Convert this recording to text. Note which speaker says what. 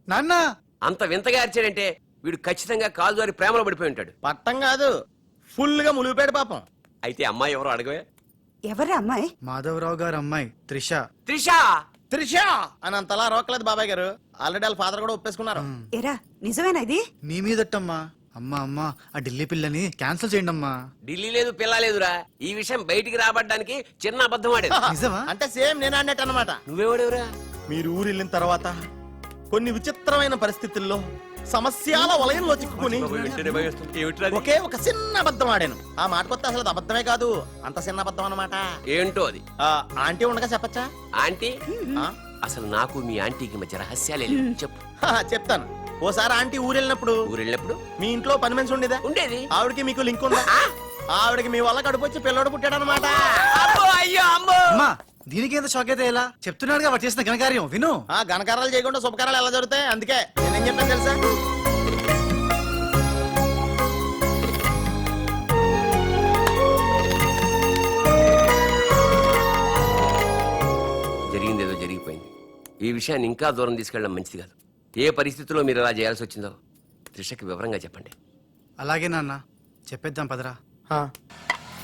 Speaker 1: నాన్న
Speaker 2: అంత వింతగా అరిచాడంటే వీడు ఖచ్చితంగా కాలు జారి ప్రేమలో పడిపోయి ఉంటాడు.
Speaker 3: పట్టం కాదు, ఫుల్ గా ములిగిపోయాడు పాపం.
Speaker 2: అయితే అమ్మాయి ఎవరో అడగవే.
Speaker 4: ఎవరా అమ్మాయి?
Speaker 1: మాధవరావు గారు అమ్మాయి త్రిష.
Speaker 2: త్రిష.
Speaker 3: త్రిష అని అంతలా రోకలేదు బాబాయ్ గారు. ఆల్రెడీ వాళ్ళ ఫాదర్ కూడా ఒప్పేసుకున్నారు.
Speaker 4: ఎరా నిజమేనా ఇది?
Speaker 1: నీ మీదట్టమ్మా. అమ్మా అమ్మా ఆ ఢిల్లీ పిల్లని క్యాన్సిల్ చేయండి అమ్మా.
Speaker 2: ఢిల్లీ లేదు పిల్ల లేదురా. ఈ విషయం బయటికి రాబడ్డానికి చిన్న అబద్ధం ఆడేది.
Speaker 1: నిజమా?
Speaker 3: అంటే సేమ్ నేను అన్నట్టు అనమాట.
Speaker 2: నువ్వేవాడేవురా?
Speaker 3: మీరు ఊరు వెళ్ళిన తర్వాత కొన్ని విచిత్రమైన పరిస్థితుల్లో సమస్యల వలయంలో చిక్కుకుని ఒకే ఒక చిన్న అబద్ధం ఆడాను. ఆ మాట కొత్త అసలు అది అబద్ధమే కాదు, అంత చిన్న అబద్ధం అన్నమాట.
Speaker 2: ఏంటో అది?
Speaker 3: ఆంటీ ఉండగా చెప్పచ్చా?
Speaker 2: ఆంటీ? అసలు నాకు మీ ఆంటీకి మధ్య రహస్యాలే లేవు. చెప్పు.
Speaker 3: చెప్తాను. ఓసారి ఆంటీ ఊరు వెళ్ళినప్పుడు మీ ఇంట్లో పని మనిషి ఉండేదా?
Speaker 2: ఉండేది.
Speaker 3: ఆవిడకి మీకు లింక్ ఉందా? ఆవిడకి మీ వల్ల కడుపు వచ్చి పిల్లడు పుట్టాడు అనమాట.
Speaker 1: అమ్మా దీనికి ఎంత షాక్ అయితే ఎలా? చెప్తున్నాడుగా వాడు చేసిన ఘనకార్యం విను.
Speaker 3: ఘనకారాలు చేయకుండా శుభకారాలు ఎలా జరుగుతాయి? అందుకే నేనేం చెప్పాను తెలుసా?
Speaker 2: జరిగిందేదో జరిగిపోయింది. ఈ విషయాన్ని ఇంకా దూరం తీసుకెళ్ళడం మంచిది కాదు. ఏ పరిస్థితుల్లో మీరు అలా చేయాల్సి వచ్చిందో త్రిషకి వివరంగా చెప్పండి.
Speaker 1: అలాగే నాన్న చెప్పేద్దాం పదరా.